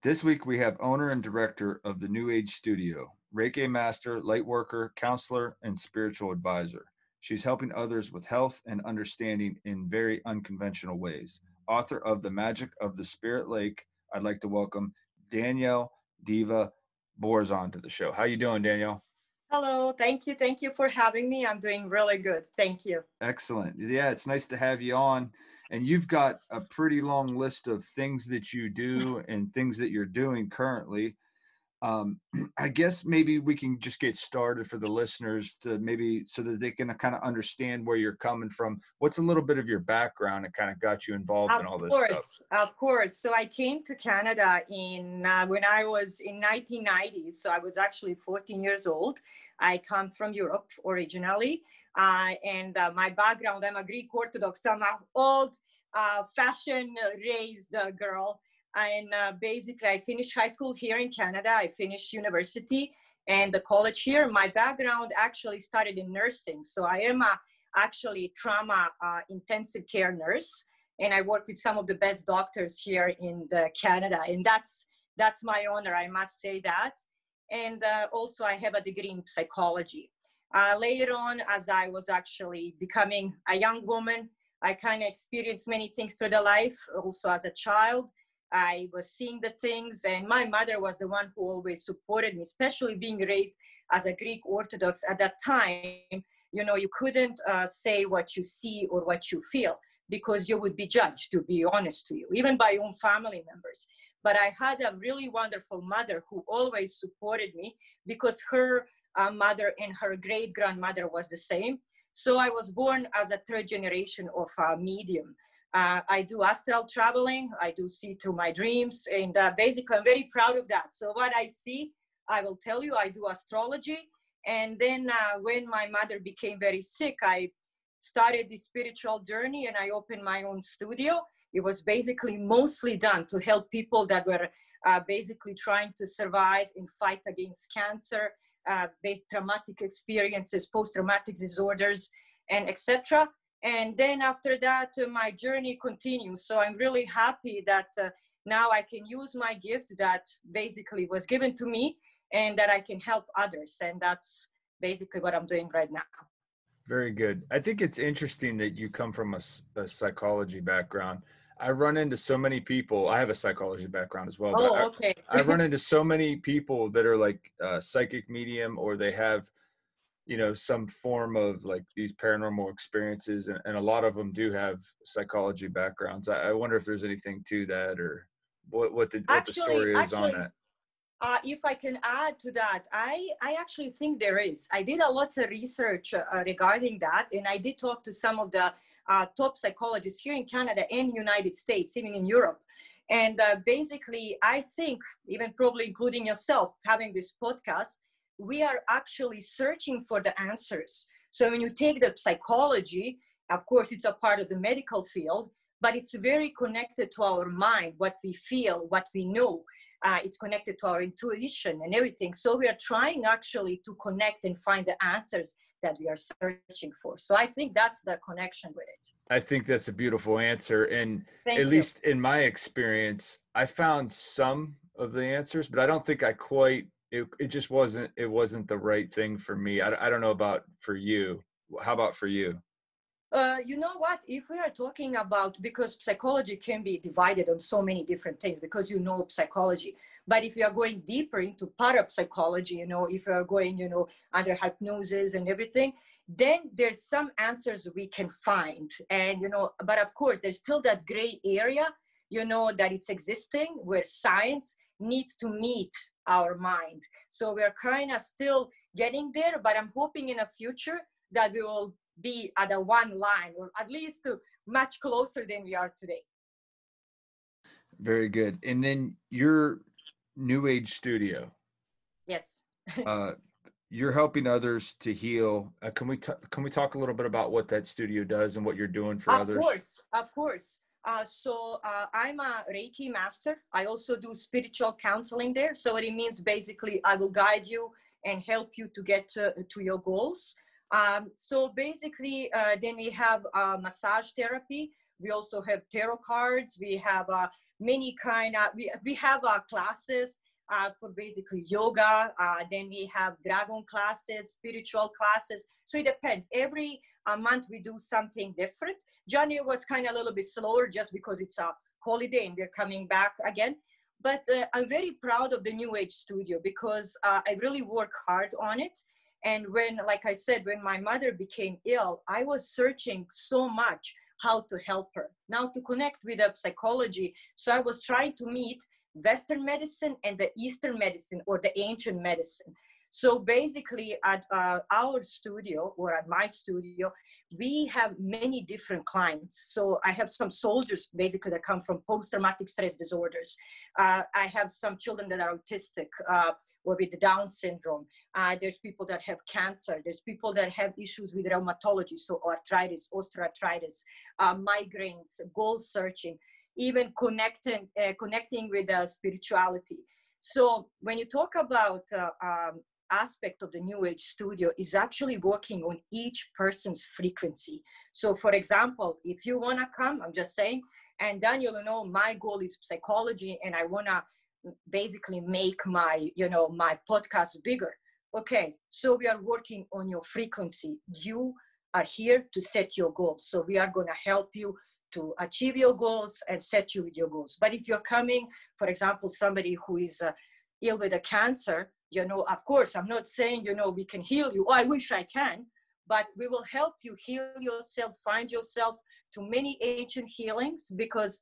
This week we have owner and director of the New Age Studio, Reiki master, light worker, counselor, and spiritual advisor. She's helping others with health and understanding in very unconventional ways. Author of The Magic of the Spirit Lake, I'd like to welcome Danielle Diva Borozan to the show. How you doing, Danielle? Hello, thank you. Thank you for having me. I'm doing really good. Thank you. Excellent. Yeah, it's nice to have you on. And you've got a pretty long list of things that you do and things that you're doing currently. I guess maybe we can just get started for the listeners to maybe so that they can kind of understand where you're coming from. What's a little bit of your background that kind of got you involved in all this stuff? Of course. So I came to Canada when I was in 1990s. So I was actually 14 years old. I come from Europe originally. And my background, I'm a Greek Orthodox. I'm an old fashioned raised girl. And basically, I finished high school here in Canada. I finished university and the college here. My background actually started in nursing. So I am actually trauma intensive care nurse. And I work with some of the best doctors here in Canada. And that's my honor, I must say that. And also, I have a degree in psychology. Later on, as I was actually becoming a young woman, I kind of experienced many things through the life. Also, as a child, I was seeing the things, and my mother was the one who always supported me, especially being raised as a Greek Orthodox at that time. You know, you couldn't say what you see or what you feel because you would be judged, to be honest to you, even by your own family members. But I had a really wonderful mother who always supported me because her mother and her great-grandmother was the same. So I was born as a third generation of a medium. I do astral traveling. I do see through my dreams. And basically, I'm very proud of that. So what I see, I will tell you, I do astrology. And then when my mother became very sick, I started the spiritual journey and I opened my own studio. It was basically mostly done to help people that were basically trying to survive and fight against cancer, based traumatic experiences, post-traumatic disorders, and etc. And then after that, my journey continues. So I'm really happy that now I can use my gift that basically was given to me and that I can help others. And that's basically what I'm doing right now. Very good. I think it's interesting that you come from a psychology background. I run into so many people. I have a psychology background as well. Oh, okay. I run into so many people that are like psychic medium, or they have, you know, some form of like these paranormal experiences. And a lot of them do have psychology backgrounds. I wonder if there's anything to that, or what the story is on that. If I can add to that, I actually think there is. I did a lot of research regarding that, and I did talk to some of the top psychologists here in Canada and United States, even in Europe. And basically, I think, even probably including yourself, having this podcast, we are actually searching for the answers. So when you take the psychology, of course, it's a part of the medical field, but it's very connected to our mind, what we feel, what we know. It's connected to our intuition and everything. So we are trying actually to connect and find the answers that we are searching for. So I think that's the connection with it. I think that's a beautiful answer. And Thank at you. least in my experience, I found some of the answers, but I don't think I quite, it just wasn't the right thing for me. I don't know about for you. How about for you? You know what, if we are talking about, because psychology can be divided on so many different things because you know psychology, but if you are going deeper into parapsychology, you know, if you are going, you know, under hypnosis and everything, then there's some answers we can find. And, you know, but of course, there's still that gray area, you know, that it's existing where science needs to meet our mind. So we're kind of still getting there, but I'm hoping in the future that we will be at a one line, or at least much closer than we are today. Very good. And then your New Age studio. Yes. You're helping others to heal. Can we talk a little bit about what that studio does and what you're doing for others? Of course. So I'm a Reiki master. I also do spiritual counseling there. So what it means, basically, I will guide you and help you to get to your goals. So basically, then we have massage therapy, We also have tarot cards. We have many we have classes for basically yoga. Then we have dragon classes, spiritual classes. So it depends. Every month we do something different. January was kind of a little bit slower just because it's a holiday and we're coming back again. But I'm very proud of the New Age Studio because I really work hard on it. And when, like I said, when my mother became ill, I was searching so much how to help her, now to connect with the psychology. So I was trying to meet Western medicine and the Eastern medicine or the ancient medicine. So basically at our studio or at my studio, we have many different clients. So I have some soldiers basically that come from post-traumatic stress disorders. I have some children that are autistic or with Down syndrome. There's people that have cancer. There's people that have issues with rheumatology, so arthritis, osteoarthritis, migraines, goal searching, even connecting with spirituality. So when you talk about aspect of the New Age Studio is actually working on each person's frequency. So for example, if you want to come, I'm just saying, and Daniel, my goal is psychology and I want to basically make my, my podcast bigger. Okay, so we are working on your frequency. You are here to set your goals. So we are going to help you to achieve your goals and set you with your goals. But if you're coming, for example, somebody who is ill with a cancer, of course, I'm not saying, we can heal you. Oh, I wish I can, but we will help you heal yourself, find yourself to many ancient healings, because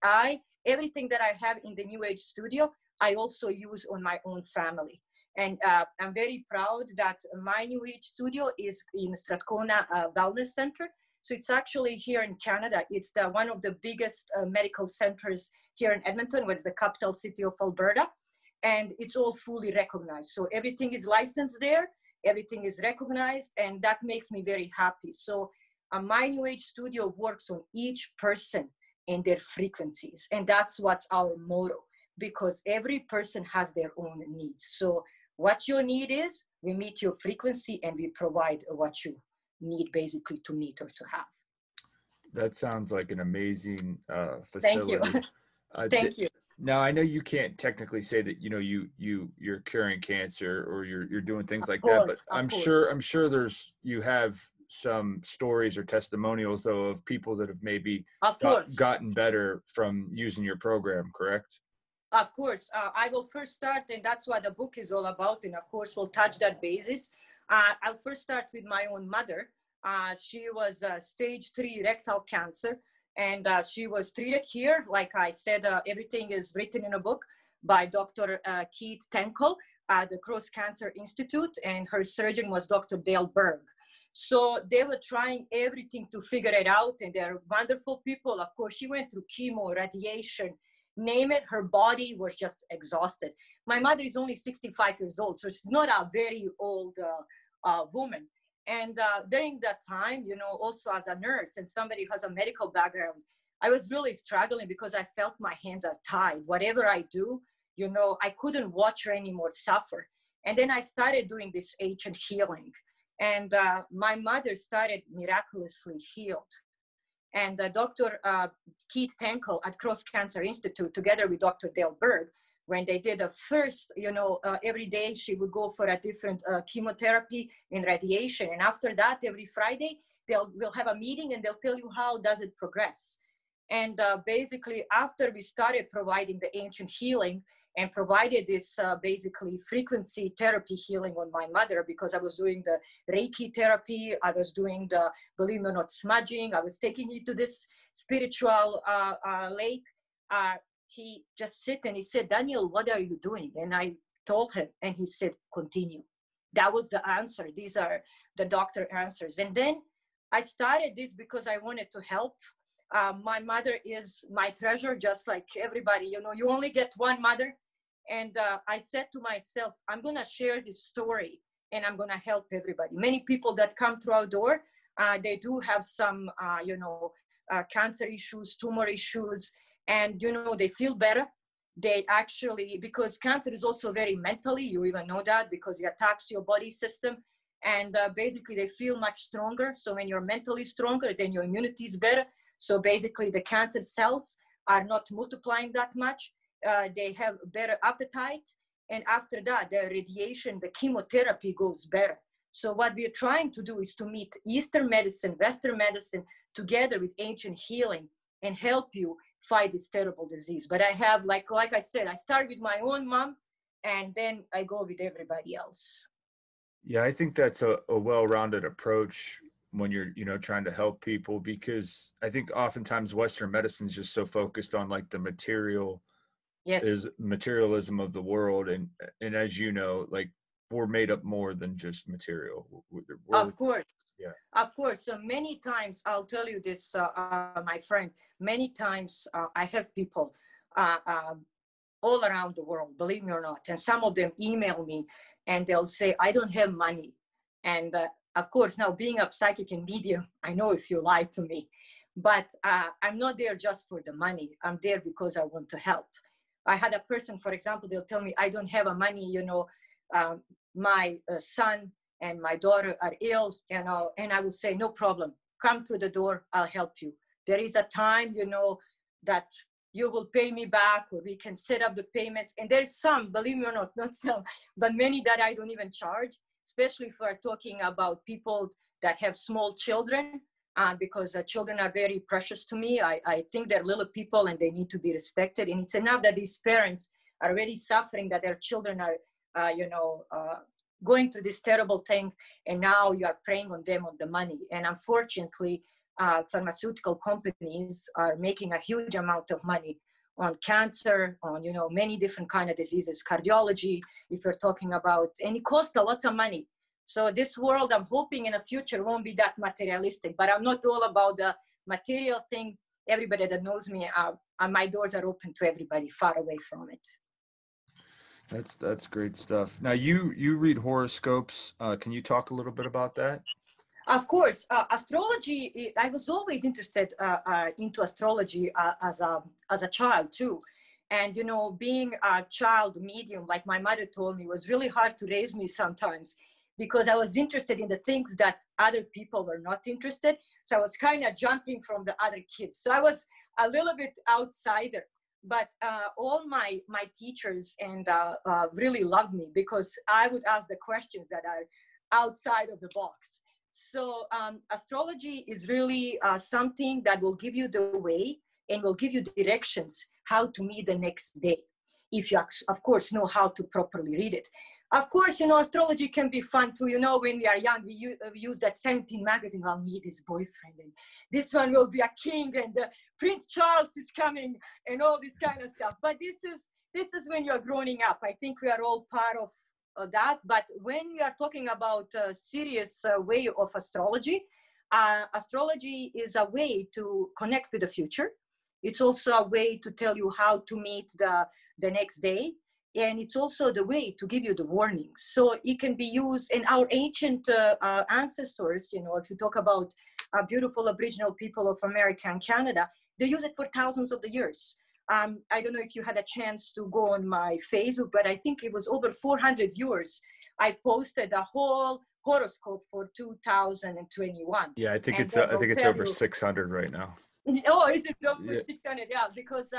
everything that I have in the New Age Studio, I also use on my own family. And I'm very proud that my New Age Studio is in Strathcona Wellness Center. So it's actually here in Canada. It's one of the biggest medical centers here in Edmonton, which is the capital city of Alberta. And it's all fully recognized. So everything is licensed there, everything is recognized, and that makes me very happy. So my New Age Studio works on each person and their frequencies. And that's what's our motto, because every person has their own needs. So what your need is, we meet your frequency and we provide what you need basically to meet or to have. That sounds like an amazing facility. Thank you. Thank you. Now, I know you can't technically say that you're curing cancer or you're doing things like that, but I'm sure you have some stories or testimonials though of people that have maybe gotten better from using your program, correct? Of course. I will first start, and that's what the book is all about, and of course we'll touch that basis. I'll first start with my own mother. She was stage 3 rectal cancer. And she was treated here. Like I said, everything is written in a book by Dr. Keith Tenkel at the Cross Cancer Institute, and her surgeon was Dr. Dale Berg. So they were trying everything to figure it out, and they're wonderful people. Of course, she went through chemo, radiation, name it, her body was just exhausted. My mother is only 65 years old, so she's not a very old woman. And during that time, also as a nurse and somebody who has a medical background, I was really struggling because I felt my hands are tied. Whatever I do, I couldn't watch her anymore suffer. And then I started doing this ancient healing. And my mother started miraculously healed. And Dr. Keith Tenkel at Cross Cancer Institute, together with Dr. Dale Berg, when they did the first, every day she would go for a different chemotherapy and radiation. And after that, every Friday, we'll have a meeting and they'll tell you how does it progress. And basically, after we started providing the ancient healing and provided this basically frequency therapy healing on my mother, because I was doing the Reiki therapy, I was doing the, believe it or not, smudging, I was taking it to this spiritual lake. He just sit and he said, Danielle, what are you doing? And I told him, and he said, continue. That was the answer. These are the doctor answers. And then I started this because I wanted to help. My mother is my treasure, just like everybody. You only get one mother. And I said to myself, I'm going to share this story and I'm going to help everybody. Many people that come through our door, they do have some, cancer issues, tumor issues. And, they feel better. They actually, because cancer is also very mentally, you even know that, because it attacks your body system. And basically they feel much stronger. So when you're mentally stronger, then your immunity is better. So basically the cancer cells are not multiplying that much. They have better appetite. And after that, the radiation, the chemotherapy goes better. So what we're trying to do is to meet Eastern medicine, Western medicine together with ancient healing and help you fight this terrible disease. But I have, like I said, I start with my own mom and then I go with everybody else. Yeah, I think that's a well-rounded approach when you're, trying to help people, because I think oftentimes Western medicine is just so focused on like the materialism of the world. And as you know, like we're made up more than just material. Of course. Yeah. Of course. So many times, I'll tell you this, my friend, many times I have people all around the world, believe me or not. And some of them email me and they'll say, I don't have money. And of course, now being a psychic and medium, I know if you lie to me, but I'm not there just for the money. I'm there because I want to help. I had a person, for example, they'll tell me, I don't have a money, my son and my daughter are ill, and I will say, no problem, come to the door, I'll help you. There is a time, that you will pay me back, or we can set up the payments. And there's some, believe me or not, not some, but many that I don't even charge, especially if we're talking about people that have small children, because children are very precious to me. I think they're little people and they need to be respected. And it's enough that these parents are already suffering, that their children are, going through this terrible thing, and now you are preying on them on the money. And unfortunately, pharmaceutical companies are making a huge amount of money on cancer, on many different kind of diseases, cardiology, if you're talking about, and it costs a lot of money. So this world, I'm hoping in the future won't be that materialistic, but I'm not all about the material thing. Everybody that knows me, my doors are open to everybody, far away from it. That's great stuff. Now you read horoscopes. Can you talk a little bit about that? Of course, astrology. I was always interested into astrology as a child too, and being a child medium, like my mother told me, was really hard to raise me sometimes, because I was interested in the things that other people were not interested. So I was kind of jumping from the other kids. So I was a little bit outsider. But all my teachers and really loved me, because I would ask the questions that are outside of the box. So astrology is really something that will give you the way and will give you directions how to meet the next day, if you, of course, know how to properly read it. Of course, astrology can be fun too. When we are young, we use that 17 magazine, I'll meet his boyfriend, and this one will be a king, and Prince Charles is coming, and all this kind of stuff. But this is when you're growing up. I think we are all part of that. But when we are talking about a serious way of astrology, astrology is a way to connect with the future. It's also a way to tell you how to meet the next day. And it's also the way to give you the warnings. So it can be used in our ancient ancestors, if you talk about beautiful Aboriginal people of America and Canada, they use it for thousands of the years. I don't know if you had a chance to go on my Facebook, but I think it was over 400 viewers. I posted a whole horoscope for 2021. Yeah, I think it's over 600 right now. Oh, is it over 600? Yeah, because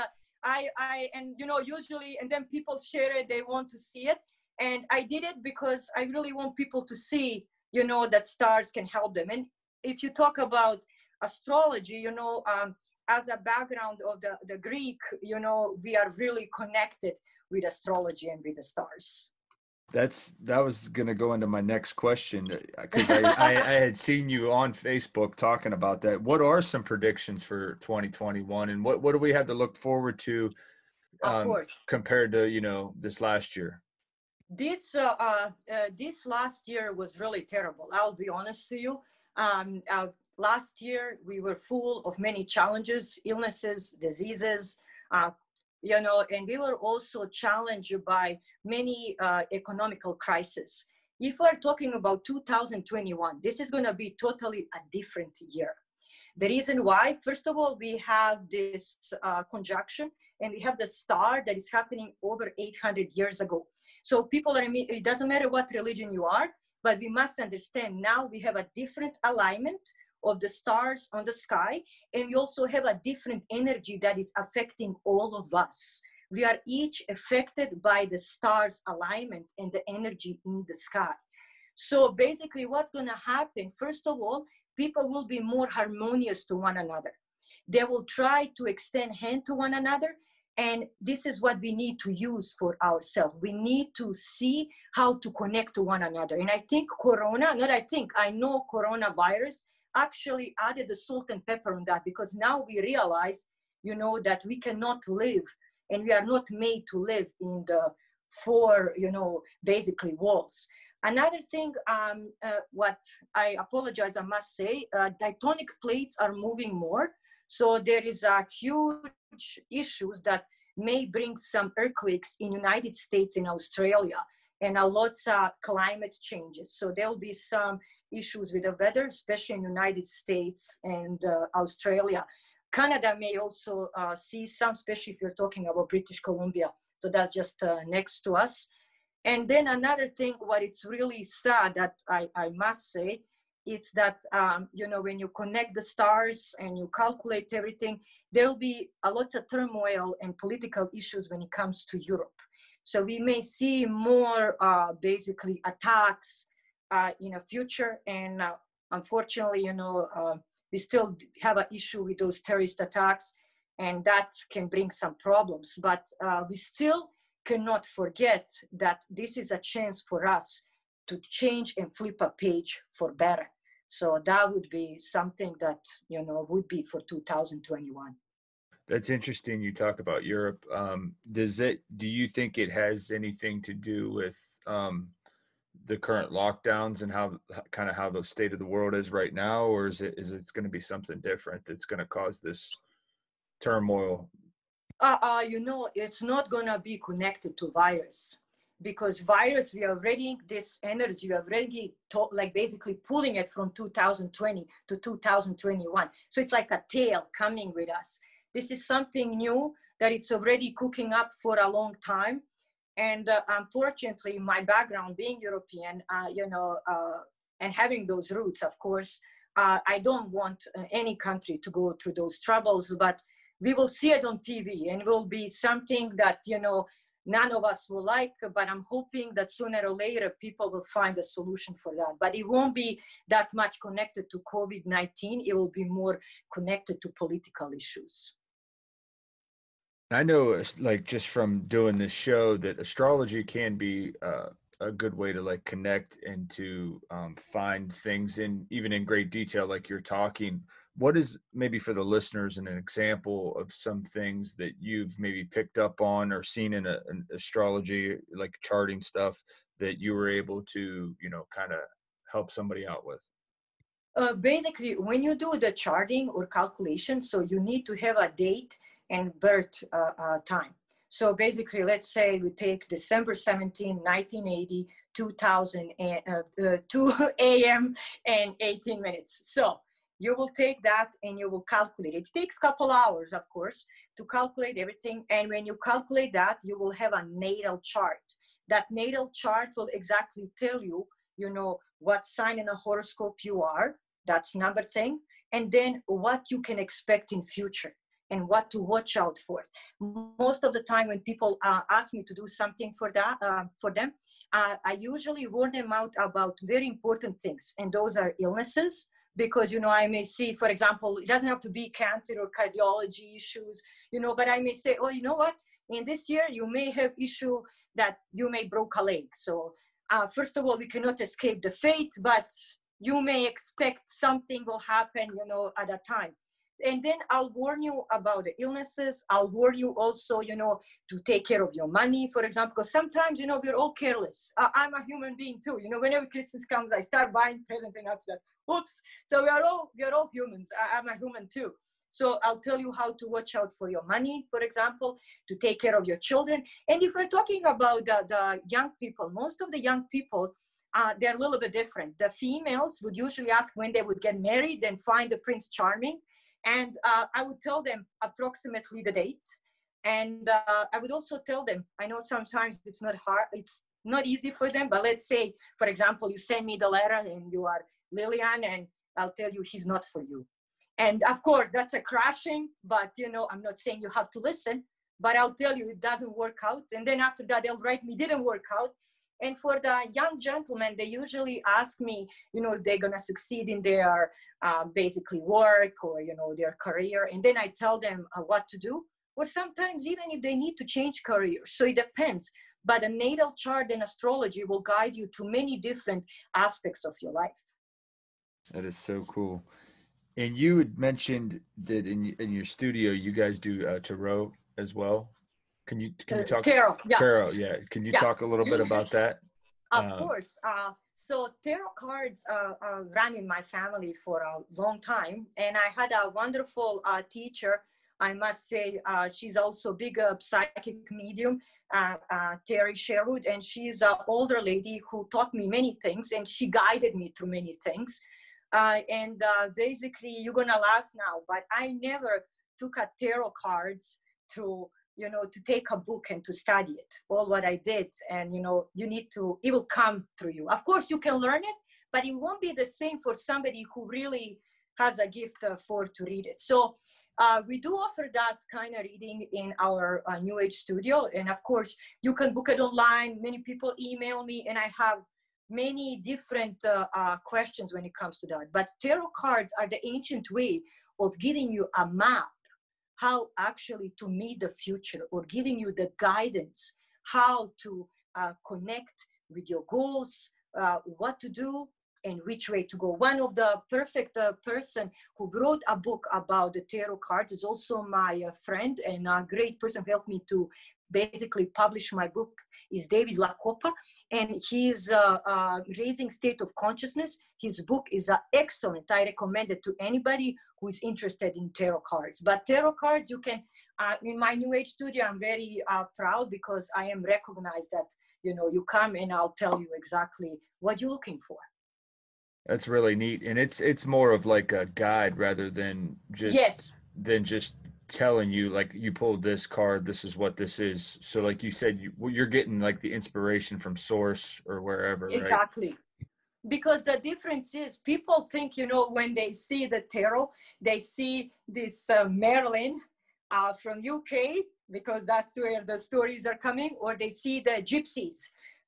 usually, and then people share it, they want to see it. And I did it because I really want people to see, that stars can help them. And if you talk about astrology, as a background of the Greek, we are really connected with astrology and with the stars. That was going to go into my next question, because I had seen you on Facebook talking about that. What are some predictions for 2021, and what do we have to look forward to compared to, this last year? This last year was really terrible. I'll be honest to you. Last year, we were full of many challenges, illnesses, diseases, and we were also challenged by many economical crises. If we're talking about 2021, this is going to be totally a different year. The reason why, first of all, we have this conjunction, and we have the star that is happening over 800 years ago. So people it doesn't matter what religion you are, but we must understand now we have a different alignment of the stars on the sky, and we also have a different energy that is affecting all of us. We are each affected by the stars alignment and the energy in the sky. So basically what's going to happen, first of all, people will be more harmonious to one another. They will try to extend hand to one another. And this is what we need to use for ourselves. We need to see how to connect to one another. And I think I know coronavirus actually added the salt and pepper on that, because now we realize, that we cannot live, and we are not made to live in the four, basically walls. Another thing, what I apologize, I must say, tectonic plates are moving more. So there is a huge issues that may bring some earthquakes in United States and Australia, and a lots of climate changes. So there will be some issues with the weather, especially in United States and Australia. Canada may also see some, especially if you're talking about British Columbia. So that's just next to us. And then another thing, what it's really sad that I must say, it's that, when you connect the stars and you calculate everything, there will be a lot of turmoil and political issues when it comes to Europe. So we may see more basically attacks in the future. And unfortunately, we still have an issue with those terrorist attacks, and that can bring some problems. But we still cannot forget that this is a chance for us to change and flip a page for better. So that would be something that, would be for 2021. That's interesting. You talk about Europe. Do you think it has anything to do with the current lockdowns and how the state of the world is right now, or is it going to be something different that's going to cause this turmoil? It's not going to be connected to virus, because virus, we are already, this energy, we are already basically pulling it from 2020 to 2021. So it's like a tail coming with us. This is something new that it's already cooking up for a long time. And unfortunately, my background being European, and having those roots, of course, I don't want any country to go through those troubles, but we will see it on TV, and it will be something that, none of us will like, but I'm hoping that sooner or later people will find a solution for that. But it won't be that much connected to COVID-19. It will be more connected to political issues. I know, just from doing this show, that astrology can be a good way to connect and to find things even in great detail, like you're talking. What is, maybe for the listeners, an example of some things that you've maybe picked up on or seen in an astrology, like charting stuff, that you were able to, kind of help somebody out with? Basically, when you do the charting or calculation, so you need to have a date and birth time. So basically, let's say we take December 17, 1980, 2000, 2 a.m. and 18 minutes. So you will take that and you will calculate. It takes a couple hours, of course, to calculate everything. And when you calculate that, you will have a natal chart. That natal chart will exactly tell you, what sign in a horoscope you are. That's number thing. And then what you can expect in future and what to watch out for. Most of the time when people ask me to do something for them, I usually warn them out about very important things. And those are illnesses. Because, I may see, for example, it doesn't have to be cancer or cardiology issues, but I may say, oh, you know what? In this year, you may have issue that you may broke a leg. So first of all, we cannot escape the fate, but you may expect something will happen, at that time. And then I'll warn you about the illnesses. I'll warn you also, to take care of your money, for example, because sometimes, we're all careless. I'm a human being too. Whenever Christmas comes, I start buying presents and after that, oops. So we are all humans. I'm a human too. So I'll tell you how to watch out for your money, for example, to take care of your children. And if we're talking about the young people, most of the young people, they're a little bit different. The females would usually ask when they would get married and find the Prince Charming. And I would tell them approximately the date. And I would also tell them, I know sometimes it's not hard, it's not easy for them, but let's say, for example, you send me the letter and you are Lillian, and I'll tell you he's not for you. And of course, that's a crashing, but I'm not saying you have to listen, but I'll tell you it doesn't work out. And then after that, they'll write me, didn't work out. And for the young gentlemen, they usually ask me, if they're going to succeed in their basically work or, their career. And then I tell them what to do. Or sometimes even if they need to change careers. So it depends. But a natal chart and astrology will guide you to many different aspects of your life. That is so cool. And you had mentioned that in your studio, you guys do tarot as well. Can you talk tarot? Yeah. Tarot, yeah. Can you talk a little bit about that? Of course. So tarot cards ran in my family for a long time, and I had a wonderful teacher. I must say, she's also a big psychic medium, Terry Sherwood, and she's an older lady who taught me many things, and she guided me through many things. And basically, you're gonna laugh now, but I never took a tarot cards to take a book and to study it. All what I did, and it will come through you. Of course, you can learn it, but it won't be the same for somebody who really has a gift to read it. So we do offer that kind of reading in our New Age studio, and of course, you can book it online. Many people email me, and I have many different questions when it comes to that. But tarot cards are the ancient way of giving you a map how actually to meet the future, or giving you the guidance how to connect with your goals, what to do and which way to go. One of the perfect person who wrote a book about the tarot cards is also my friend, and a great person who helped me to basically publish my book is David Lacopa, and he's Raising State of Consciousness. His book is excellent. I recommend it to anybody who is interested in tarot cards. But tarot cards, you can, in my New Age studio, I'm very proud because I am recognized that, you come and I'll tell you exactly what you're looking for. That's really neat. And it's more of like a guide rather than just telling you, like, you pulled this card, this is what this is. So like you said, you're getting like the inspiration from source or wherever, right? Exactly. Because the difference is, people think, when they see the tarot, they see this Merlin from UK, because that's where the stories are coming, or they see the gypsies.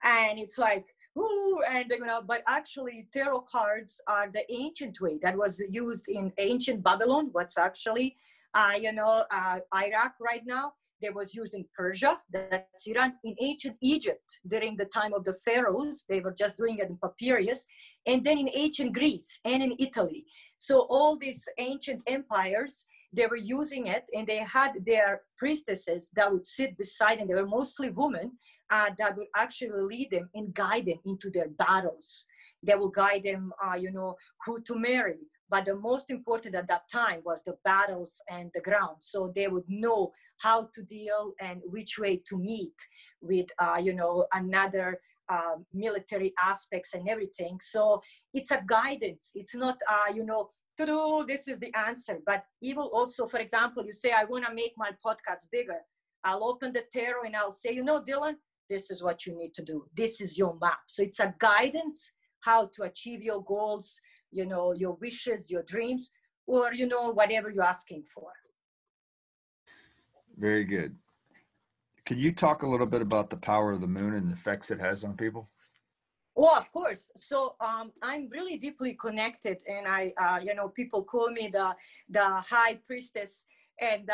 And it's like, ooh, and but actually tarot cards are the ancient way that was used in ancient Babylon. What's actually, Iraq right now. They was used in Persia, that's Iran, in ancient Egypt during the time of the pharaohs. They were just doing it in papyrus, and then in ancient Greece and in Italy. So all these ancient empires, they were using it, and they had their priestesses that would sit beside them. They were mostly women that would actually lead them and guide them into their battles. They will guide them, who to marry. But the most important at that time was the battles and the ground. So they would know how to deal and which way to meet with, another military aspects and everything. So it's a guidance. It's not, to do, this is the answer. But it will also, for example, you say, I want to make my podcast bigger. I'll open the tarot and I'll say, Dylan, this is what you need to do. This is your map. So it's a guidance how to achieve your goals, your wishes, your dreams, or, whatever you're asking for. Very good. Can you talk a little bit about the power of the moon and the effects it has on people? Oh, of course. So I'm really deeply connected, and I, people call me the high priestess, and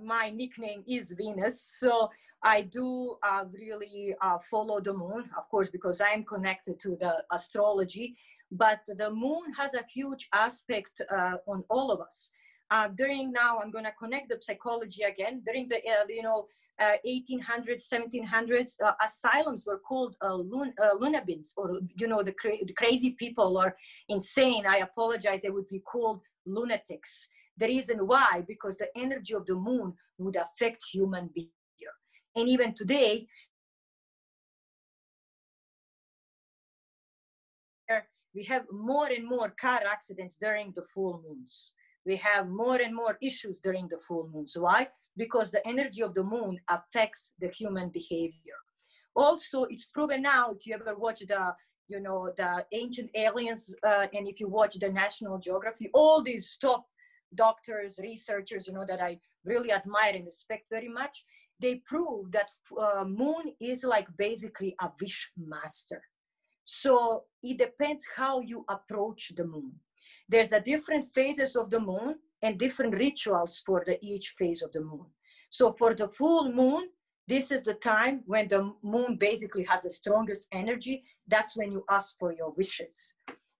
my nickname is Venus. So I do really follow the moon, of course, because I'm connected to the astrology. But the moon has a huge aspect on all of us. Now, I'm going to connect the psychology again. During the 1800s, 1700s, asylums were called lunabins, or the crazy people or insane. I apologize. They would be called lunatics. The reason why, because the energy of the moon would affect human behavior, and even today, we have more and more car accidents during the full moons. We have more and more issues during the full moons. Why? Because the energy of the moon affects the human behavior. Also, it's proven now, if you ever watch the, you know, the Ancient Aliens, and if you watch the National Geography, all these top doctors, researchers, you know, that I really admire and respect very much, they prove that moon is like basically a wish master. So it depends how you approach the moon. There's a different phases of the moon and different rituals for the each phase of the moon. So for the full moon, this is the time when the moon basically has the strongest energy. That's when you ask for your wishes.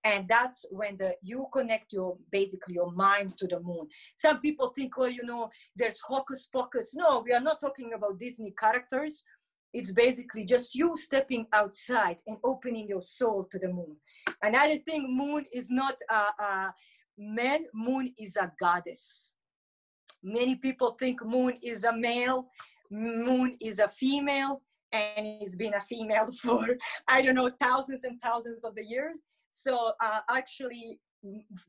And that's when you connect your, basically your mind to the moon. Some people think, oh, you know, there's hocus pocus. No, we are not talking about Disney characters. It's basically just you stepping outside and opening your soul to the moon. Another thing, moon is not a man, moon is a goddess. Many people think moon is a male, moon is a female, and it's been a female for, I don't know, thousands and thousands of the years. So actually,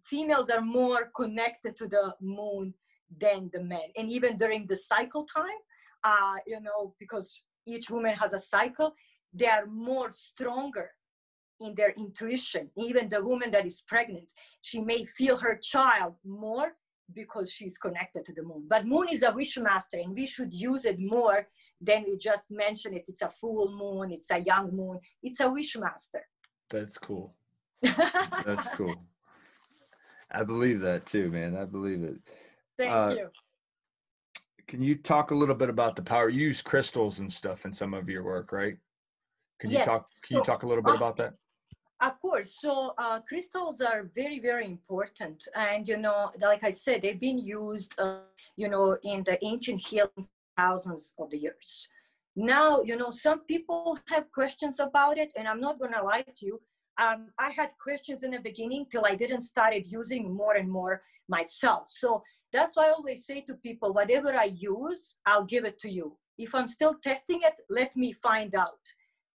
females are more connected to the moon than the men. And even during the cycle time, you know, because each woman has a cycle, they are more stronger in their intuition. Even the woman that is pregnant, she may feel her child more because she's connected to the moon. But moon is a wish master, and we should use it more than we just mention it. It's a full moon, it's a young moon, it's a wish master. That's cool. That's cool. I believe that too, man. I believe it. Thank you. Can you talk a little bit about the power? You use crystals and stuff in some of your work, right? Can you talk a little bit about that? Of course. So crystals are very, very important. And, you know, like I said, they've been used, you know, in the ancient healing thousands of the years. Now, you know, some people have questions about it, and I'm not going to lie to you. I had questions in the beginning till I didn't started using more and more myself. So that's why I always say to people, whatever I use, I'll give it to you. If I'm still testing it, let me find out.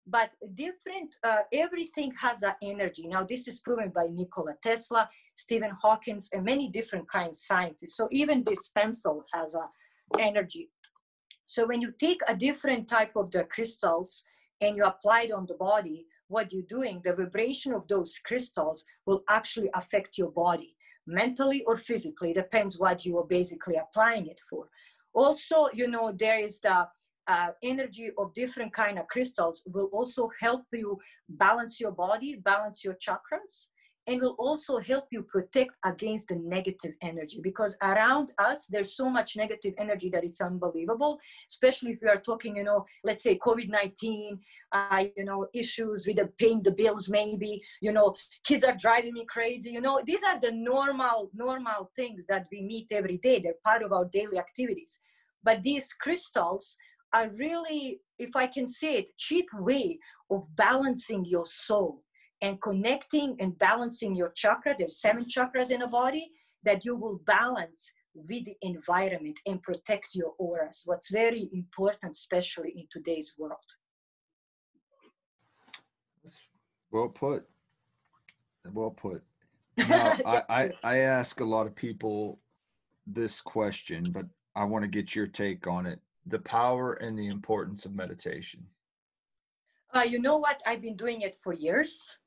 But different, everything has an energy. Now, this is proven by Nikola Tesla, Stephen Hawking, and many different kinds of scientists. So even this pencil has an energy. So when you take a different type of the crystals and you apply it on the body, what you're doing, the vibration of those crystals will actually affect your body, mentally or physically, depends what you are basically applying it for. Also, you know, there is the energy of different kind of crystals will also help you balance your body, balance your chakras, and will also help you protect against the negative energy, because around us, there's so much negative energy that it's unbelievable, especially if we are talking, you know, let's say COVID-19, you know, issues with paying the bills, maybe, you know, kids are driving me crazy, you know, these are the normal things that we meet every day. They're part of our daily activities. But these crystals are really, if I can say it, cheap way of balancing your soul and connecting and balancing your chakra. There's 7 chakras in a body that you will balance with the environment and protect your auras. What's very important, especially in today's world. Well put. Well put. Now, I ask a lot of people this question, but I want to get your take on it. The power and the importance of meditation. You know what? I've been doing it for years.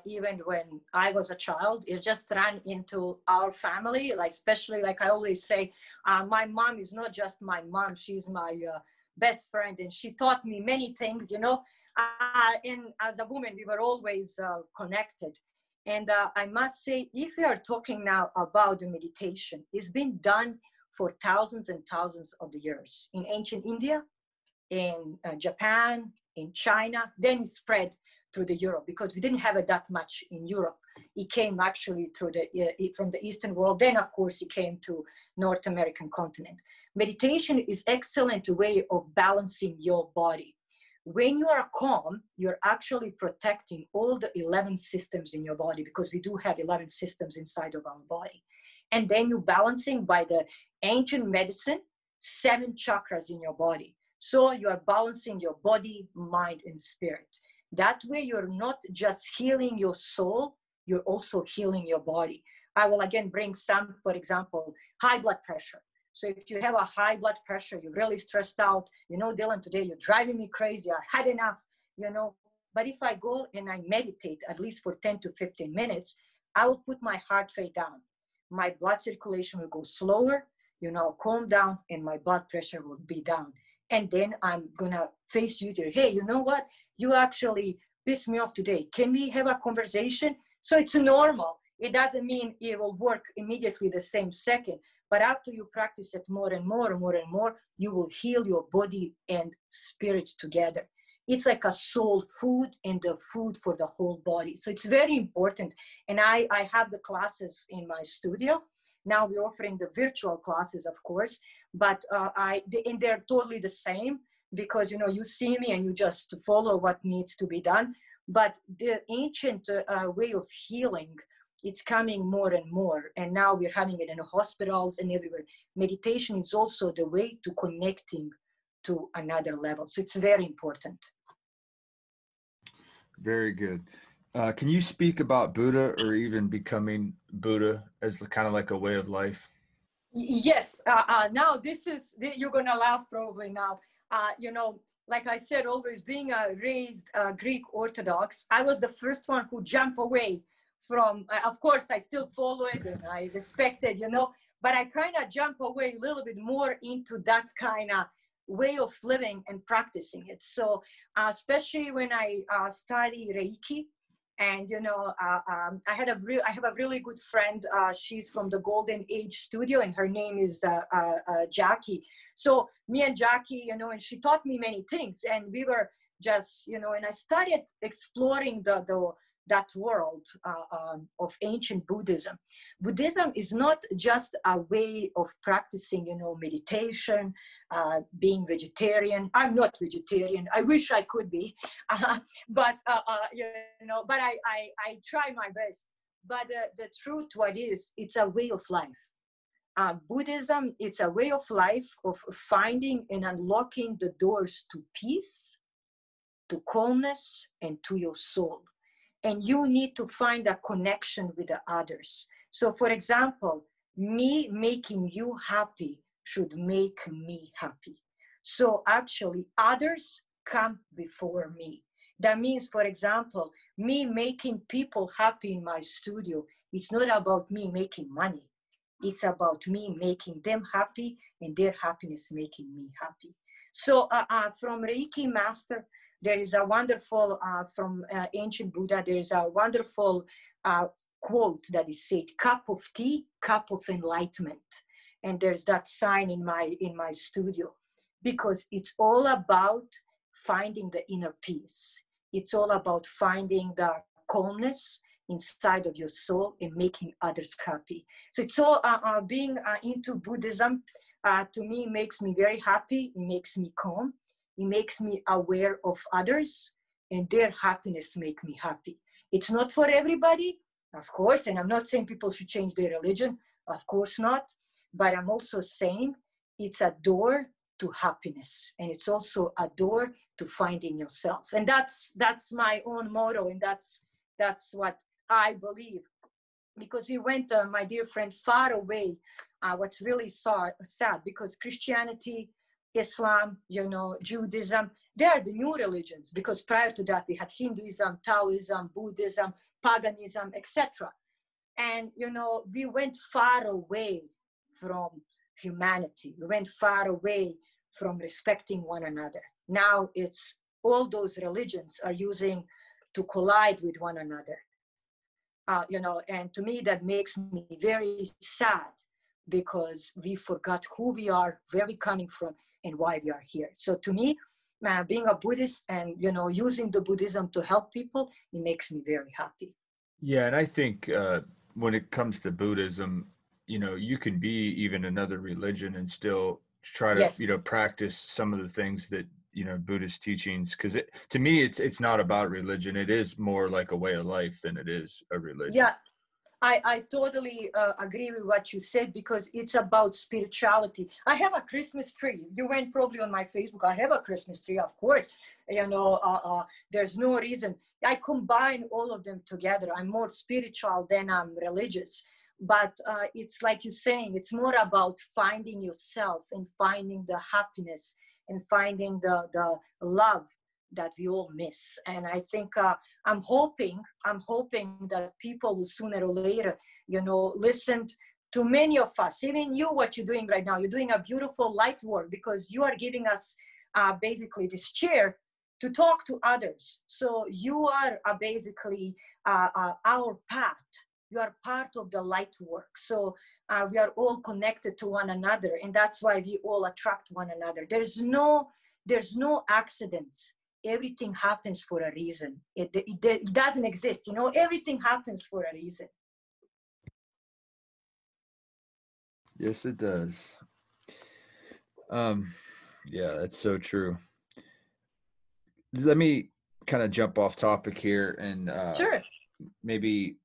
Even when I was a child, it just ran into our family. Like, especially, like I always say, my mom is not just my mom, she's my best friend, and she taught me many things, you know. And as a woman, we were always connected. And I must say, if we are talking now about the meditation, it's been done for thousands and thousands of the years in ancient India, in Japan, in China, then it spread to the Europe, because we didn't have it that much in Europe. It came actually through from the Eastern world. Then, of course, it came to North American continent. Meditation is excellent way of balancing your body. When you are calm, you're actually protecting all the 11 systems in your body, because we do have 11 systems inside of our body. And then you're balancing by the ancient medicine, 7 chakras in your body. So you are balancing your body, mind, and spirit. That way, you're not just healing your soul, you're also healing your body. I will again bring some, for example, high blood pressure. So if you have a high blood pressure, you're really stressed out, you know, Dylan, today you're driving me crazy, I had enough, you know. But if I go and I meditate at least for 10 to 15 minutes, I will put my heart rate down. My blood circulation will go slower, you know, calm down, and my blood pressure will be down. And then I'm gonna face you to, hey, you know what? You actually pissed me off today. Can we have a conversation? So it's normal. It doesn't mean it will work immediately the same second, but after you practice it more and more and more and more, you will heal your body and spirit together. It's like a soul food and the food for the whole body. So it's very important. And I have the classes in my studio. Now we're offering the virtual classes, of course, but and they're totally the same, because, you know, you see me and you just follow what needs to be done. But the ancient way of healing, it's coming more and more. And now we're having it in hospitals and everywhere. Meditation is also the way to connecting to another level. So it's very important. Very good. Can you speak about Buddha, or even becoming Buddha, as kind of like a way of life? Yes. Now this is, you're going to laugh probably now. You know, like I said, always being a raised Greek Orthodox, I was the first one who jumped away from, of course, I still follow it and I respect it, you know, but I kind of jump away a little bit more into that kind of way of living and practicing it. So especially when I study Reiki, and you know, I have a really good friend. She's from the Golden Age Studio, and her name is Jackie. So me and Jackie, you know, and she taught me many things, and we were just, you know, and I started exploring that world of ancient Buddhism. Buddhism is not just a way of practicing, you know, meditation, being vegetarian. I'm not vegetarian. I wish I could be, but you know, but I try my best. But the truth, what is, it's a way of life. Buddhism, it's a way of life of finding and unlocking the doors to peace, to calmness, and to your soul. And you need to find a connection with the others. So for example, me making you happy should make me happy. So actually others come before me. That means, for example, me making people happy in my studio, it's not about me making money. It's about me making them happy and their happiness making me happy. So from Reiki Master, there is a wonderful, from ancient Buddha, there is a wonderful quote that is said, cup of tea, cup of enlightenment. And there's that sign in my studio, because it's all about finding the inner peace. It's all about finding the calmness inside of your soul and making others happy. So it's all being into Buddhism, to me, makes me very happy. It makes me calm. It makes me aware of others, and their happiness make me happy. It's not for everybody, of course, and I'm not saying people should change their religion, of course not, but I'm also saying it's a door to happiness, and it's also a door to finding yourself. And that's my own motto, and that's what I believe. Because we went, my dear friend, far away. What's really sad, because Christianity, Islam, you know, Judaism, they are the new religions, because prior to that we had Hinduism, Taoism, Buddhism, paganism, etc. And, you know, we went far away from humanity. We went far away from respecting one another. Now it's all those religions are using to collide with one another. You know, and to me that makes me very sad, because we forgot who we are, where we're coming from, and why we are here. So to me, being a Buddhist and, you know, using the Buddhism to help people, it makes me very happy. Yeah, and I think when it comes to Buddhism, you know, you can be even another religion and still try to, Yes. you know, practice some of the things that, you know, Buddhist teachings, because to me, it's not about religion. It is more like a way of life than it is a religion. Yeah, I totally agree with what you said, because it's about spirituality. I have a Christmas tree. You went probably on my Facebook. I have a Christmas tree, of course. You know, there's no reason. I combine all of them together. I'm more spiritual than I'm religious. But it's like you're saying, it's more about finding yourself and finding the happiness and finding the love that we all miss. And I think I'm hoping that people will sooner or later, listen to many of us, even you, what you're doing right now. You're doing a beautiful light work because you are giving us basically this chair to talk to others. So you are basically our path. You are part of the light work. So we are all connected to one another, and that's why we all attract one another. There's no accidents. Everything happens for a reason. It doesn't exist. Everything happens for a reason. Yes, it does. Yeah, that's so true. Let me kind of jump off topic here and Sure. maybe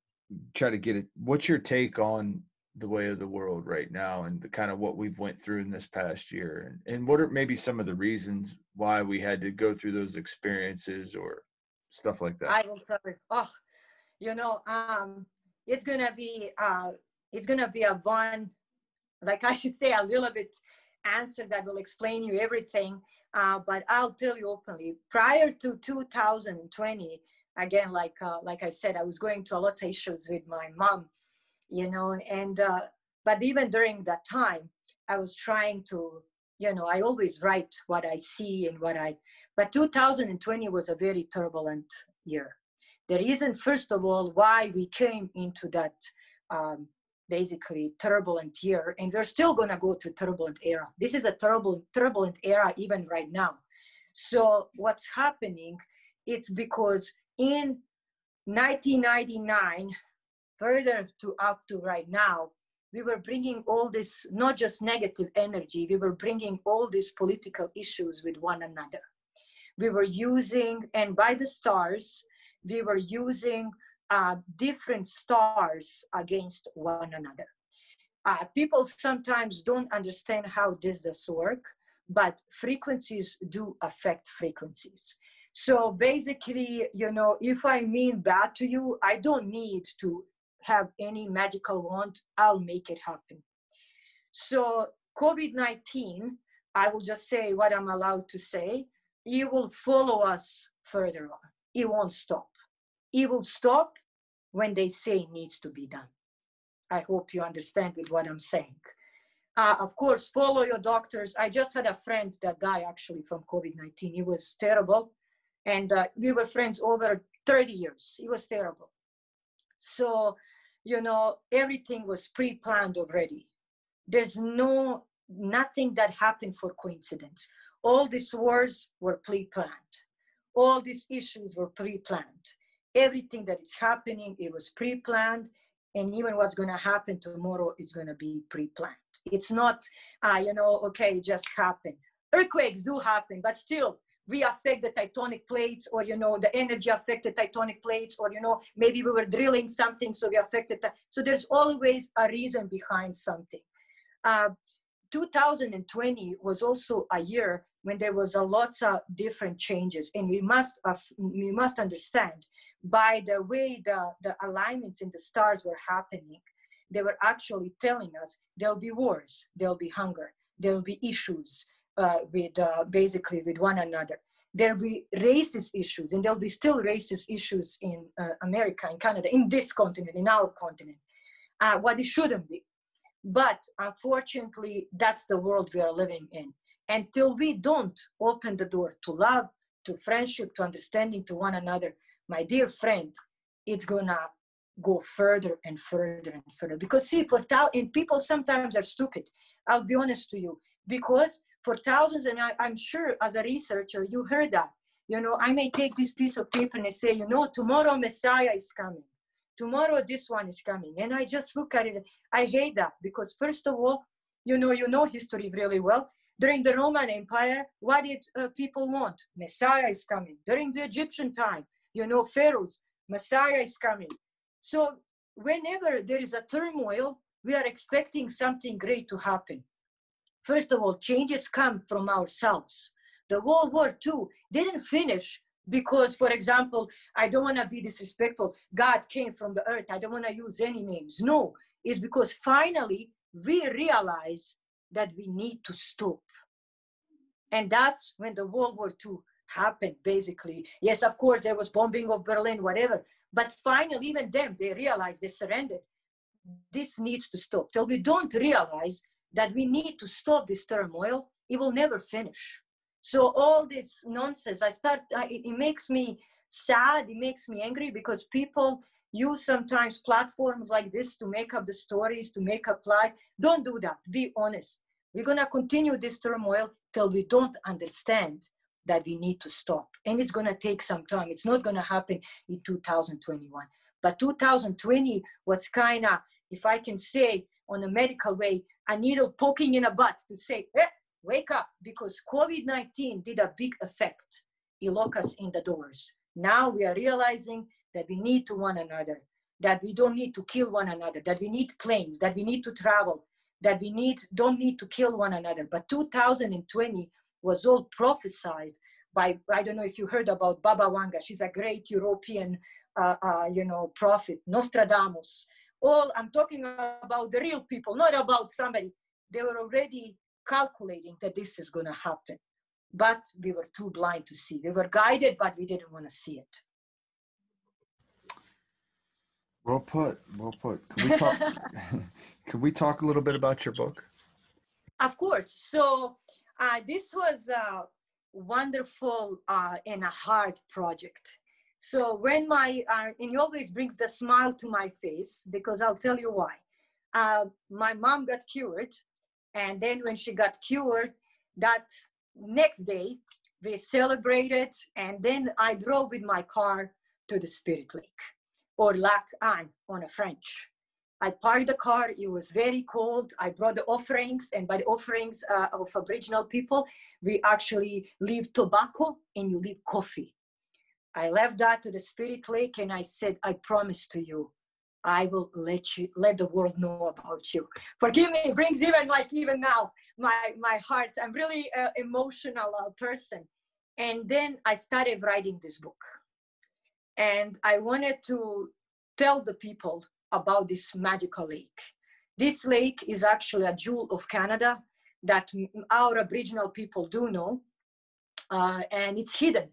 try to get it. What's your take on the way of the world right now and the kind of what we've went through in this past year, and what are maybe some of the reasons why we had to go through those experiences or stuff like that? I will tell you. Oh, it's gonna be a one, like I should say, a little bit answer that will explain you everything. But I'll tell you openly. Prior to 2020, again, like I said, I was going through a lot of issues with my mom, and but even during that time, I was trying to, I always write what I see and but 2020 was a very turbulent year. The reason, first of all, why we came into that basically turbulent year, and we're still going to go to turbulent era. This is a turbulent era even right now. So what's happening, it's because in 1999, further to up to right now, we were bringing all this, not just negative energy, we were bringing all these political issues with one another. We were using, and by the stars, we were using different stars against one another. People sometimes don't understand how this does work, but frequencies do affect frequencies. So basically, if I mean bad to you, I don't need to have any magical wand. I'll make it happen. So COVID-19, I will just say what I'm allowed to say. It will follow us further on. It won't stop. It will stop when they say it needs to be done. I hope you understand with what I'm saying. Of course, follow your doctors. I just had a friend that died actually from COVID-19. It was terrible. And we were friends over 30 years. It was terrible. So, everything was pre-planned already. There's nothing that happened for coincidence. All these wars were pre-planned. All these issues were pre-planned. Everything that is happening, it was pre-planned. And even what's going to happen tomorrow is going to be pre-planned. It's not, okay, it just happened. Earthquakes do happen, but still, we affect the tectonic plates, or, the energy affected tectonic plates, or, maybe we were drilling something, so we affected that. So there's always a reason behind something. 2020 was also a year when there was a lots of different changes, and we must understand by the way the alignments in the stars were happening, they were actually telling us there'll be wars, there'll be hunger, there'll be issues basically with one another. There'll be racist issues, and there'll be still racist issues in America, in Canada, in this continent, in our continent, what it shouldn't be. But unfortunately, that's the world we are living in. Until we don't open the door to love, to friendship, to understanding to one another, my dear friend, it's gonna go further and further and further. Because see, and people sometimes are stupid. I'll be honest to you, because for thousands, and I'm sure as a researcher, you heard that, I may take this piece of paper and I say, tomorrow Messiah is coming. Tomorrow this one is coming. And I just look at it. I hate that, because first of all, you know history really well. During the Roman Empire, what did people want? Messiah is coming. During the Egyptian time, pharaohs, Messiah is coming. So whenever there is a turmoil, we are expecting something great to happen. First of all, changes come from ourselves. The World War II didn't finish because, for example, I don't want to be disrespectful, God came from the earth. I don't want to use any names. No, is because finally we realize that we need to stop. And that's when the World War II happened, basically. Yes, of course, there was bombing of Berlin, whatever. But finally, even them, they realized, they surrendered. This needs to stop. Till we don't realize that we need to stop this turmoil, it will never finish. So all this nonsense, it makes me sad, it makes me angry, because people use sometimes platforms like this to make up the stories, to make up life. Don't do that. Be honest. We're going to continue this turmoil till we don't understand that we need to stop. And it's going to take some time. It's not going to happen in 2021. But 2020 was kind of, if I can say on a medical way, a needle poking in a butt to say, wake up, because COVID-19 did a big effect. It locked us in the doors. Now we are realizing that we need to one another, that we don't need to kill one another, that we need planes, that we need to travel, that we don't need to kill one another. But 2020 was all prophesied by, I don't know if you heard about Baba Vanga. She's a great European, prophet, Nostradamus. I'm talking about the real people, not about somebody. They were already calculating that this is going to happen. But we were too blind to see. We were guided, but we didn't want to see it. Well put. Well put. Could we talk a little bit about your book? Of course. So this was a wonderful and a hard project. So when and it always brings the smile to my face, because I'll tell you why. My mom got cured. And then when she got cured, that next day we celebrated. And then I drove with my car to the Spirit Lake, or Lac Anne on a French. I parked the car. It was very cold. I brought the offerings, and by the offerings of Aboriginal people, we actually leave tobacco and you leave coffee. I left that to the Spirit Lake, and I said, I promise to you, I will let the world know about you. Forgive me, it brings even now, my heart. I'm really an emotional person. And then I started writing this book. And I wanted to tell the people about this magical lake. This lake is actually a jewel of Canada that our Aboriginal people do know, and it's hidden.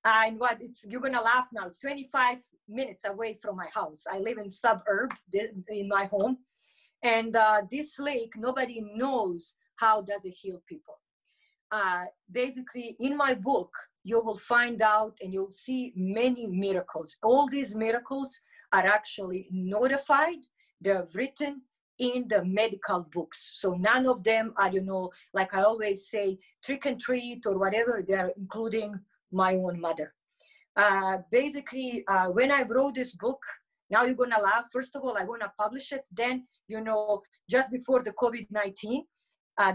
And you're gonna laugh now, it's 25 minutes away from my house. I live in suburb in my home, and this lake, nobody knows how does it heal people. Basically, in my book, you will find out and you'll see many miracles. All these miracles are actually notified. They're written in the medical books. So none of them are, like I always say, trick and treat or whatever. They're including my own mother. Basically, when I wrote this book, now you're gonna laugh. First of all, I'm gonna publish it. Then, just before the COVID-19,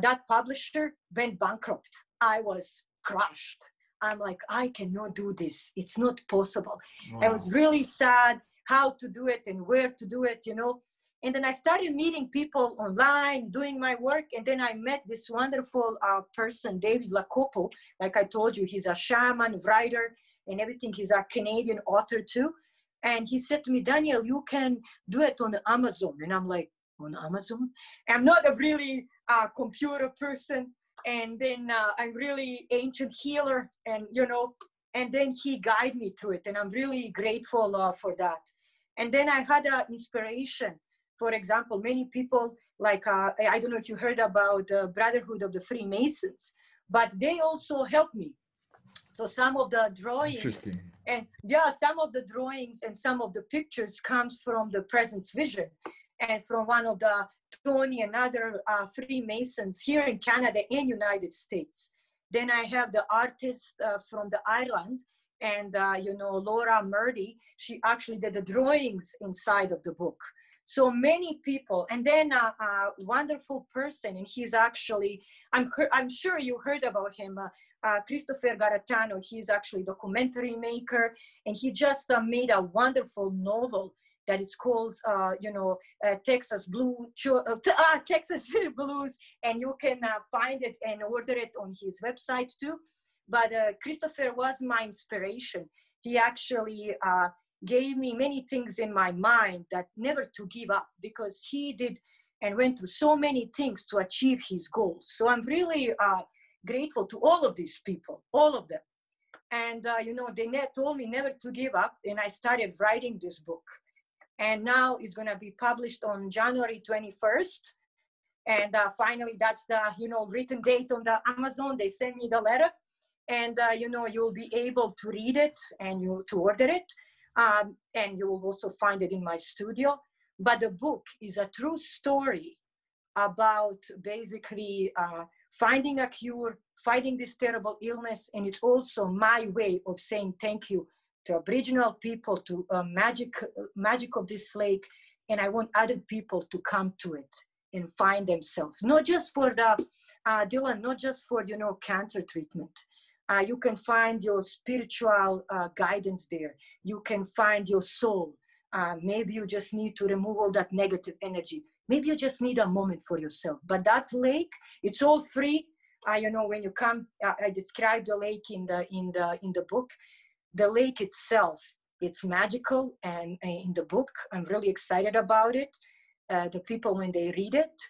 that publisher went bankrupt. I was crushed. I'm like, I cannot do this. It's not possible. Wow. I was really sad how to do it and where to do it, And then I started meeting people online, doing my work. And then I met this wonderful person, David Lacopo. Like I told you, he's a shaman, writer, and everything. He's a Canadian author too. And he said to me, Danielle, you can do it on Amazon. And I'm like, on Amazon? I'm not a really computer person. And then I'm really ancient healer, and and then he guided me to it, and I'm really grateful for that. And then I had an inspiration. For example, many people like I don't know if you heard about the Brotherhood of the Freemasons, but they also helped me. So some of the drawings and some of the drawings and some of the pictures comes from the Presence Vision, and from one of the Tony and other Freemasons here in Canada and United States. Then I have the artist from the Ireland, and Laura Murdy. She actually did the drawings inside of the book. So many people, and then a wonderful person, and he's actually, I'm sure you heard about him, Christopher Garatano. He's actually a documentary maker, and he just made a wonderful novel that it's called, Texas Blues, and you can find it and order it on his website too. But Christopher was my inspiration. He actually, gave me many things in my mind that never to give up, because he did and went through so many things to achieve his goals. So I'm really grateful to all of these people, all of them. And, they told me never to give up. And I started writing this book. And now it's going to be published on January 21st. And finally, that's the, written date on the Amazon. They sent me the letter. And, you'll be able to read it and to order it. And you will also find it in my studio. But the book is a true story about basically finding a cure, fighting this terrible illness. And it's also my way of saying thank you to Aboriginal people, to magic of this lake. And I want other people to come to it and find themselves, not just for the, Dylan, not just for, cancer treatment. You can find your spiritual guidance there. You can find your soul. Maybe you just need to remove all that negative energy. Maybe you just need a moment for yourself. But that lake, it's all free. When you come, I describe the lake in the book. The lake itself, it's magical, and in the book, I'm really excited about it. The people, when they read it,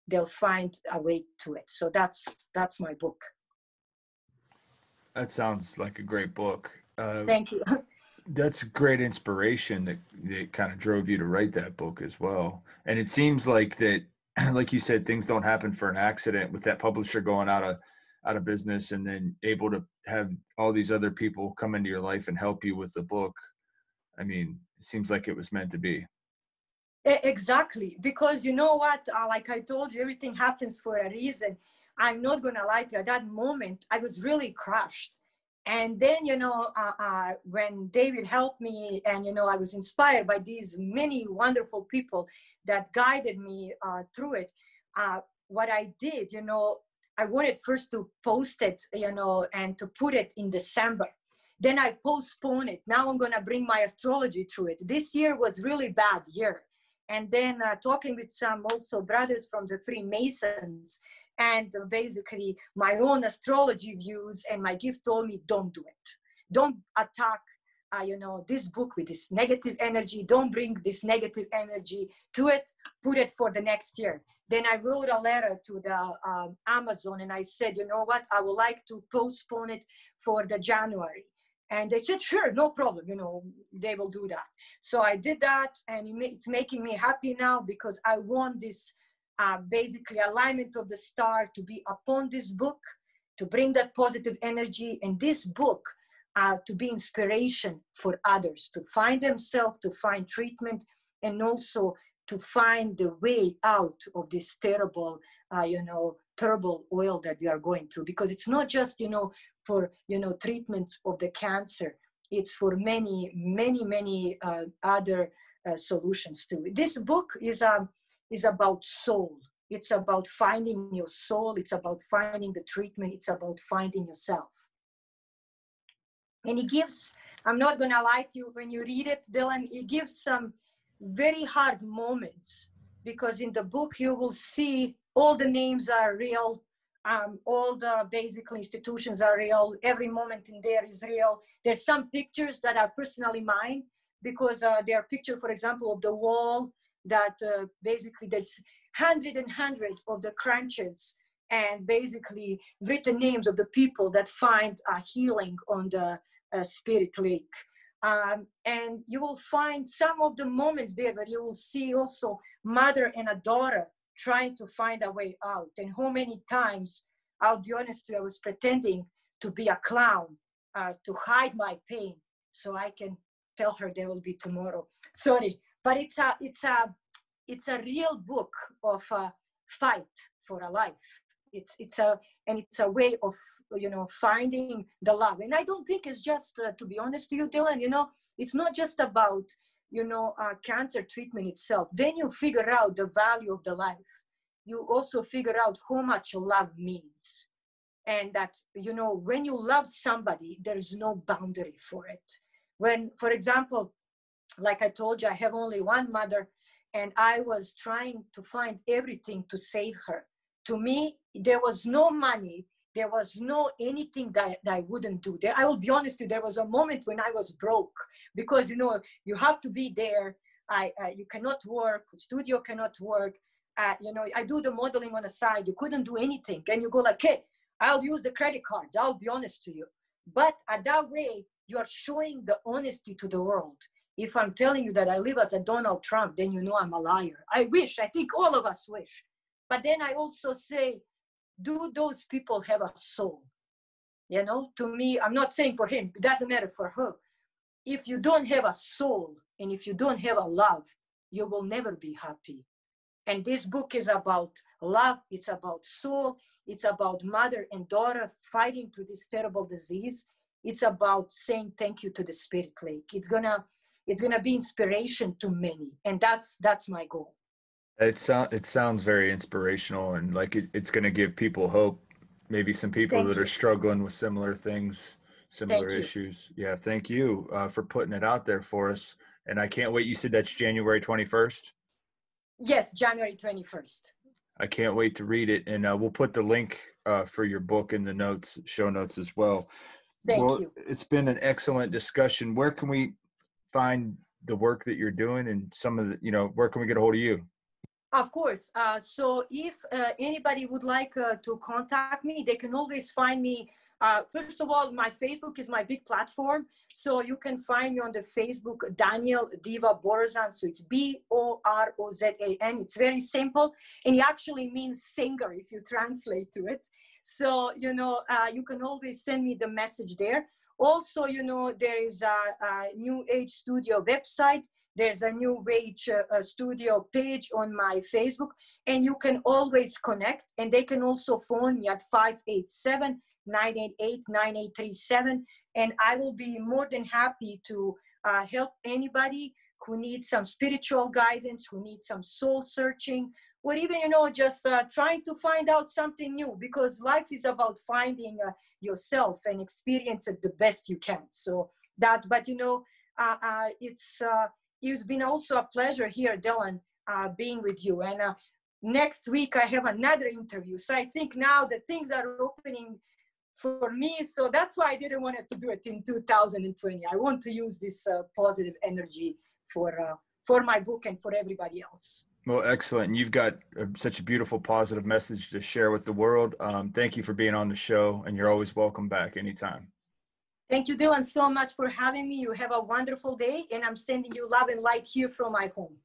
they'll find a way to it. So that's my book. That sounds like a great book. Thank you. That's great inspiration that kind of drove you to write that book as well. And it seems like that, like you said, things don't happen for an accident, with that publisher going out of business and then able to have all these other people come into your life and help you with the book. I mean, it seems like it was meant to be. Exactly. Because you know what, like I told you, everything happens for a reason. I'm not going to lie to you. At that moment, I was really crushed. And then, when David helped me, and, I was inspired by these many wonderful people that guided me through it. What I did, I wanted first to post it, and to put it in December. Then I postponed it. Now I'm going to bring my astrology through it. This year was really bad year. And then talking with some also brothers from the Freemasons, and basically my own astrology views, and my gift told me, don't do it. Don't attack, this book with this negative energy. Don't bring this negative energy to it. Put it for the next year. Then I wrote a letter to the Amazon, and I said, you know what, I would like to postpone it for the January. And they said, sure, no problem, they will do that. So I did that, and it's making me happy now, because I want this basically alignment of the star to be upon this book, to bring that positive energy, and this book to be inspiration for others, to find themselves, to find treatment, and also to find the way out of this terrible, terrible oil that we are going through. Because it's not just, for, treatments of the cancer. It's for many, many, many other solutions too. This book is about soul. It's about finding your soul. It's about finding the treatment. It's about finding yourself. And it gives, I'm not going to lie to you, when you read it, Dylan, it gives some very hard moments, because in the book you will see all the names are real. All the basic institutions are real. Every moment in there is real. There's some pictures that are personally mine, because there are pictures, for example, of the wall that basically there's 100 of the crunches, and basically written names of the people that find healing on the Spirit Lake. And you will find some of the moments there where you will see also mother and a daughter trying to find a way out. And how many times, I'll be honest with you, I was pretending to be a clown to hide my pain, so I can tell her there will be tomorrow. Sorry, but it's a real book of fight for a life. It's a way of finding the love. And I don't think it's just to be honest to you, Dylan, it's not just about cancer treatment itself. Then you figure out the value of the life. You also figure out how much love means, and that when you love somebody, there's no boundary for it. When, for example, like I told you, I have only one mother, and I was trying to find everything to save her. To me, there was no money There was no anything that I wouldn't do. I will be honest with you, there was a moment when I was broke because, you know, you have to be there. You cannot work, studio cannot work. You know, I do the modeling on the side. You couldn't do anything. And you go like, hey, I'll use the credit cards. I'll be honest to you. But at that way, you are showing the honesty to the world. If I'm telling you that I live as a Donald Trump, then you know I'm a liar. I think all of us wish. But then I also say, do those people have a soul? You know, to me, I'm not saying for him, it doesn't matter for her. If you don't have a soul and if you don't have a love, you will never be happy. And this book is about love. It's about soul. It's about mother and daughter fighting through this terrible disease. It's about saying thank you to the Spirit Lake. It's gonna be inspiration to many, and that's my goal. It sounds very inspirational, and like it's going to give people hope. Maybe some people that are struggling with similar things, similar issues. Yeah, thank you for putting it out there for us. And I can't wait. You said that's January 21st? Yes, January 21st. I can't wait to read it. And we'll put the link for your book in the show notes as well. Thank you. It's been an excellent discussion. Where can we find the work that you're doing and some of the, you know, where can we get a hold of you? Of course. So if anybody would like to contact me, they can always find me. First of all, my Facebook is my big platform. So you can find me on the Facebook, Danielle Diva Borozan. So it's Borozan. It's very simple. And it actually means singer if you translate to it. So, you know, you can always send me the message there. Also, you know, there is a New Age Studio website. There's a New Age Studio page on my Facebook, and you can always connect. And they can also phone me at 587-988-9837. And I will be more than happy to help anybody who needs some spiritual guidance, who needs some soul searching, or even, you know, just trying to find out something new, because life is about finding yourself and experience it the best you can. So that, but, you know, it's been also a pleasure here, Dylan, being with you. And next week I have another interview. So I think now the things are opening for me. So that's why I didn't want to do it in 2020. I want to use this positive energy for my book and for everybody else. Well, excellent. And you've got such a beautiful, positive message to share with the world. Thank you for being on the show, and you're always welcome back anytime. Thank you, Dylan, so much for having me. You have a wonderful day, and I'm sending you love and light here from my home.